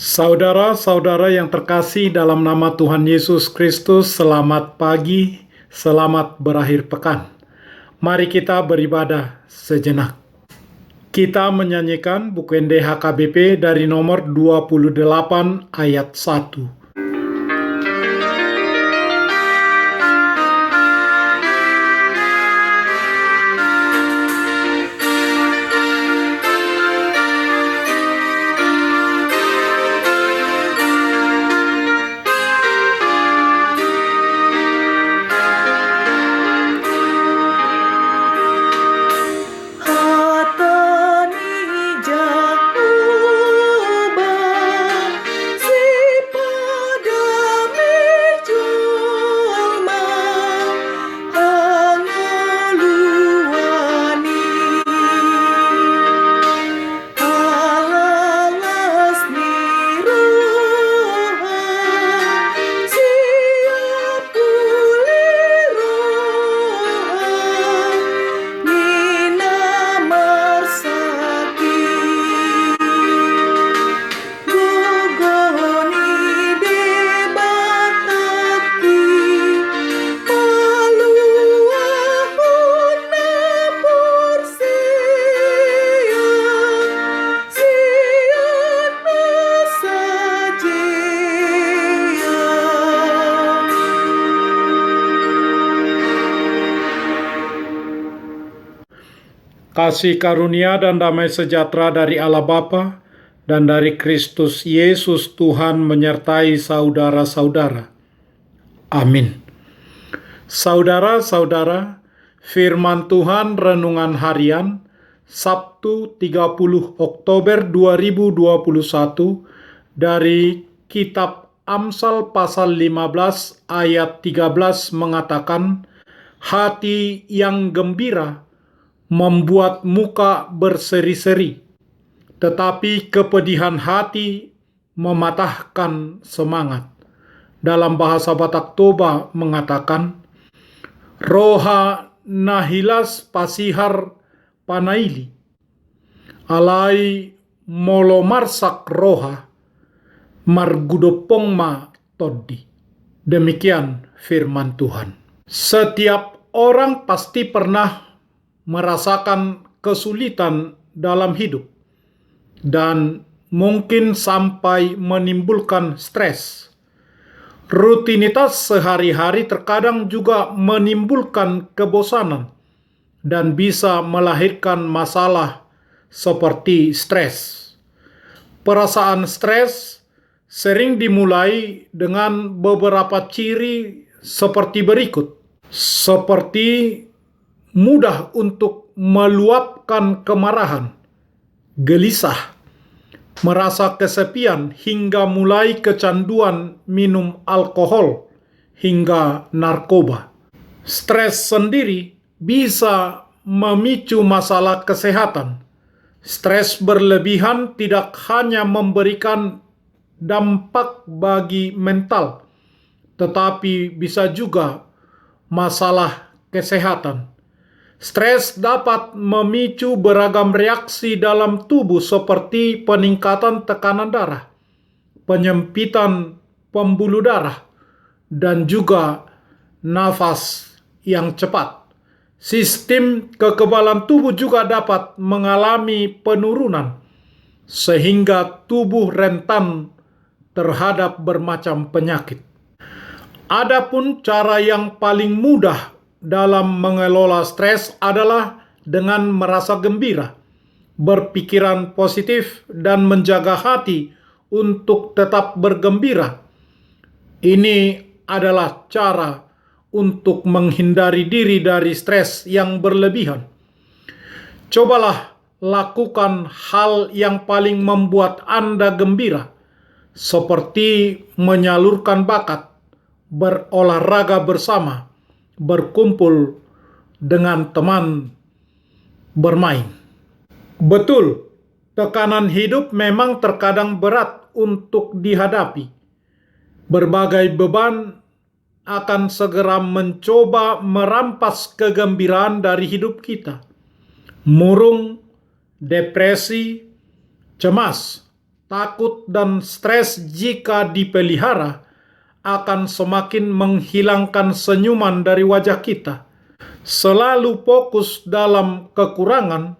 Saudara-saudara yang terkasih dalam nama Tuhan Yesus Kristus, selamat pagi, selamat berakhir pekan. Mari kita beribadah sejenak. Kita menyanyikan buku NDHKBP dari nomor 28 ayat 1. Kasih karunia dan damai sejahtera dari Allah Bapa dan dari Kristus Yesus Tuhan menyertai saudara-saudara. Amin. Saudara-saudara, firman Tuhan renungan harian Sabtu 30 Oktober 2021 dari kitab Amsal pasal 15 ayat 13 mengatakan, hati yang gembira membuat muka berseri-seri, tetapi kepedihan hati mematahkan semangat. Dalam bahasa Batak Toba mengatakan, roha nahilas pasihar panaili, alai molo marsak roha, margudopong ma toddi. Demikian firman Tuhan. Setiap orang pasti pernah merasakan kesulitan dalam hidup dan mungkin sampai menimbulkan stres. Rutinitas sehari-hari terkadang juga menimbulkan kebosanan dan bisa melahirkan masalah seperti stres. Perasaan stres sering dimulai dengan beberapa ciri seperti berikut. Seperti mudah untuk meluapkan kemarahan, gelisah, merasa kesepian hingga mulai kecanduan minum alkohol hingga narkoba. Stres sendiri bisa memicu masalah kesehatan. Stres berlebihan tidak hanya memberikan dampak bagi mental, tetapi bisa juga masalah kesehatan. Stres dapat memicu beragam reaksi dalam tubuh seperti peningkatan tekanan darah, penyempitan pembuluh darah, dan juga nafas yang cepat. Sistem kekebalan tubuh juga dapat mengalami penurunan, sehingga tubuh rentan terhadap bermacam penyakit. Adapun cara yang paling mudah dalam mengelola stres adalah dengan merasa gembira, berpikiran positif, dan menjaga hati untuk tetap bergembira. Ini adalah cara untuk menghindari diri dari stres yang berlebihan. Cobalah lakukan hal yang paling membuat Anda gembira, seperti menyalurkan bakat, berolahraga bersama, berkumpul dengan teman, bermain. Betul, tekanan hidup memang terkadang berat untuk dihadapi. Berbagai beban akan segera mencoba merampas kegembiraan dari hidup kita. Murung, depresi, cemas, takut, dan stres jika dipelihara akan semakin menghilangkan senyuman dari wajah kita. Selalu fokus dalam kekurangan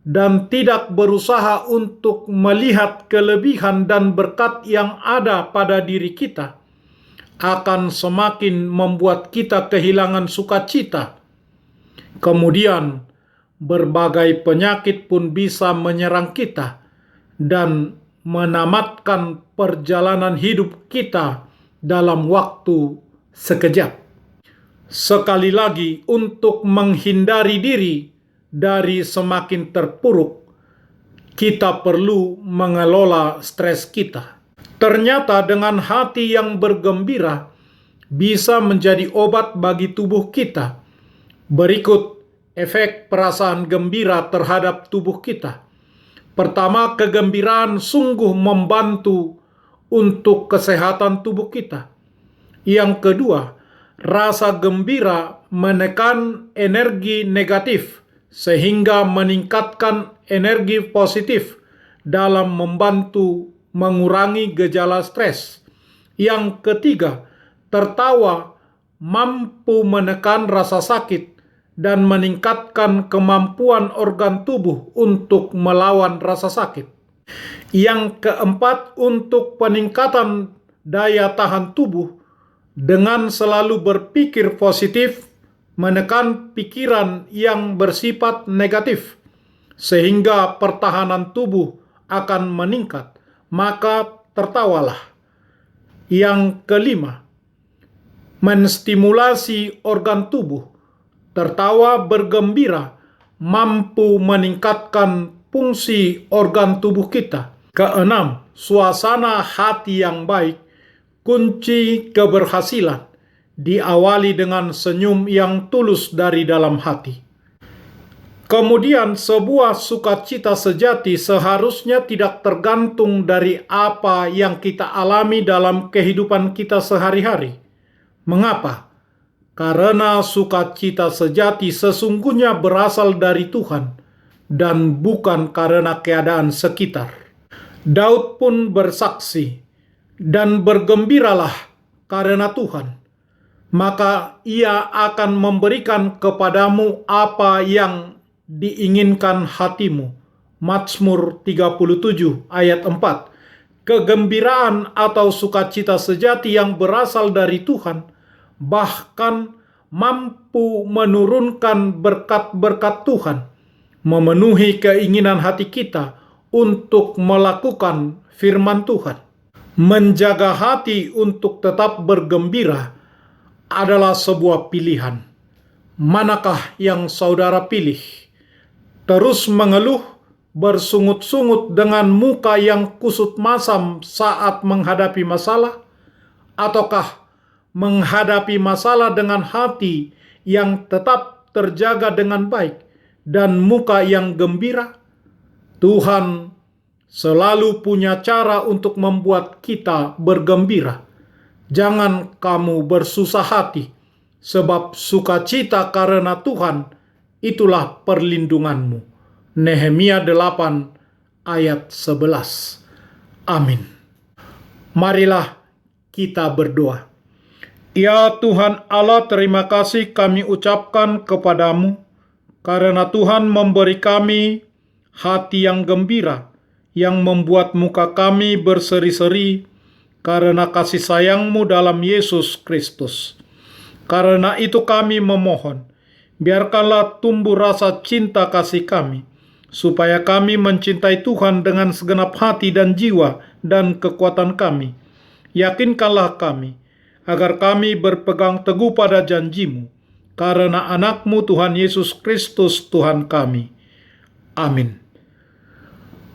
dan tidak berusaha untuk melihat kelebihan dan berkat yang ada pada diri kita akan semakin membuat kita kehilangan sukacita. Kemudian, berbagai penyakit pun bisa menyerang kita dan menamatkan perjalanan hidup kita dalam waktu sekejap. Sekali lagi, untuk menghindari diri dari semakin terpuruk, kita perlu mengelola stres kita. Ternyata dengan hati yang bergembira bisa menjadi obat bagi tubuh kita. Berikut efek perasaan gembira terhadap tubuh kita. Pertama, kegembiraan sungguh membantu untuk kesehatan tubuh kita. Yang kedua, rasa gembira menekan energi negatif sehingga meningkatkan energi positif dalam membantu mengurangi gejala stres. Yang ketiga, tertawa mampu menekan rasa sakit dan meningkatkan kemampuan organ tubuh untuk melawan rasa sakit. Yang keempat, untuk peningkatan daya tahan tubuh dengan selalu berpikir positif, menekan pikiran yang bersifat negatif, sehingga pertahanan tubuh akan meningkat. Maka tertawalah. Yang kelima, menstimulasi organ tubuh. Tertawa bergembira mampu meningkatkan fungsi organ tubuh kita. Keenam, suasana hati yang baik. Kunci keberhasilan diawali dengan senyum yang tulus dari dalam hati. Kemudian, sebuah sukacita sejati seharusnya tidak tergantung dari apa yang kita alami dalam kehidupan kita sehari-hari. Mengapa? Karena sukacita sejati sesungguhnya berasal dari Tuhan dan bukan karena keadaan sekitar. Daud pun bersaksi, "Dan bergembiralah karena Tuhan, maka Ia akan memberikan kepadamu apa yang diinginkan hatimu." Mazmur 37 ayat 4. Kegembiraan atau sukacita sejati yang berasal dari Tuhan bahkan mampu menurunkan berkat-berkat Tuhan, memenuhi keinginan hati kita untuk melakukan firman Tuhan. Menjaga hati untuk tetap bergembira adalah sebuah pilihan. Manakah yang saudara pilih? Terus mengeluh, bersungut-sungut dengan muka yang kusut masam saat menghadapi masalah? Ataukah menghadapi masalah dengan hati yang tetap terjaga dengan baik dan muka yang gembira? Tuhan selalu punya cara untuk membuat kita bergembira. Jangan kamu bersusah hati, sebab sukacita karena Tuhan itulah perlindunganmu. Nehemia 8 ayat 11. Amin. Marilah kita berdoa. Ya Tuhan Allah, terima kasih kami ucapkan kepadamu karena Tuhan memberi kami hati yang gembira, yang membuat muka kami berseri-seri karena kasih sayang-Mu dalam Yesus Kristus. Karena itu kami memohon, biarkanlah tumbuh rasa cinta kasih kami, supaya kami mencintai Tuhan dengan segenap hati dan jiwa dan kekuatan kami. Yakinkanlah kami, agar kami berpegang teguh pada janji-Mu, karena anak-Mu Tuhan Yesus Kristus Tuhan kami. Amin.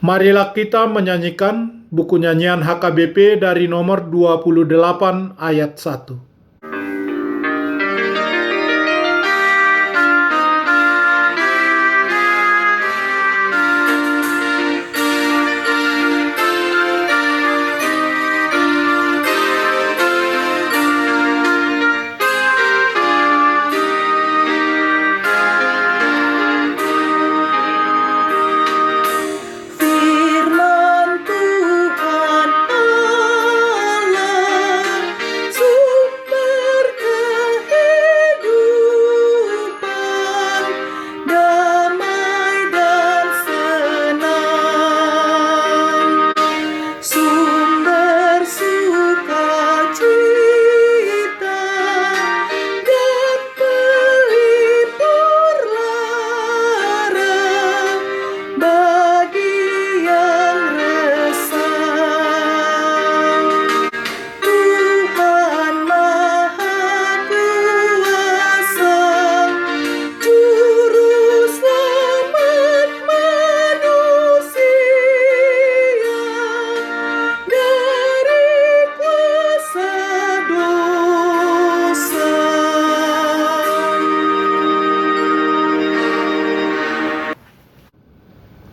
Marilah kita menyanyikan buku nyanyian HKBP dari nomor 28 ayat 1. Firman Tuhan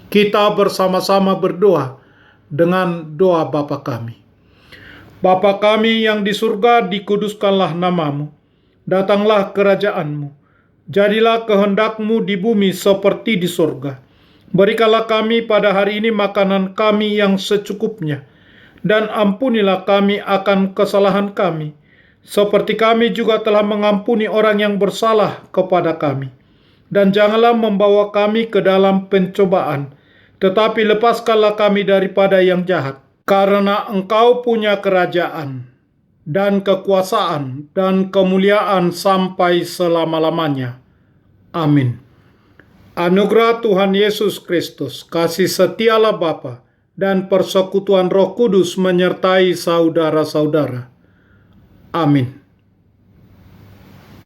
Kita bersama-sama berdoa dengan doa Bapa kami. Bapa kami yang di surga, dikuduskanlah namamu. Datanglah kerajaanmu. Jadilah kehendakmu di bumi seperti di surga. Berikanlah kami pada hari ini makanan kami yang secukupnya. Dan ampunilah kami akan kesalahan kami, seperti kami juga telah mengampuni orang yang bersalah kepada kami. Dan janganlah membawa kami ke dalam pencobaan, tetapi lepaskanlah kami daripada yang jahat. Karena Engkau punya kerajaan, dan kekuasaan, dan kemuliaan sampai selama-lamanya. Amin. Anugerah Tuhan Yesus Kristus, kasih setia Allah Bapa, dan persekutuan Roh Kudus menyertai saudara-saudara. Amin.